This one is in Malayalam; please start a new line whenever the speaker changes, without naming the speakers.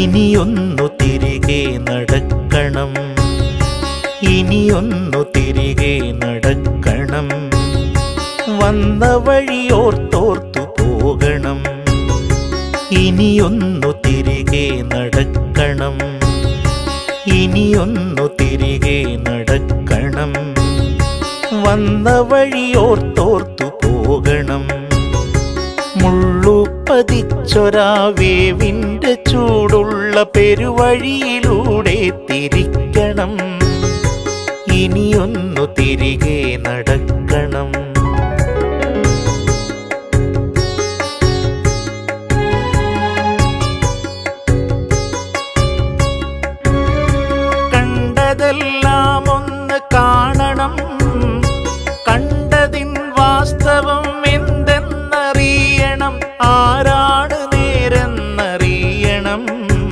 ഇനിയൊന്നു തിരികെ നടക്കണം, ഇനിയൊന്നു തിരികെ നടക്കണം. വന്ന വഴിയോർത്തോർത്തു പോകണം, ഇനിയൊന്നു തിരികെ നടക്കണം, ഇനിയൊന്നു തിരികെ നടക്കണം. വന്ന വഴിയോർത്തോർത്തു പോകണം. മുള്ളുപതിച്ചൊരാ വേവിൻ്റെ ചൂടുള്ള പെരുവഴിയിലൂടെ തിരിക്കണം, ഇനിയൊന്നു തിരികെ നടക്കണം. കണ്ടതെല്ലാം ഒന്ന് കാണണം,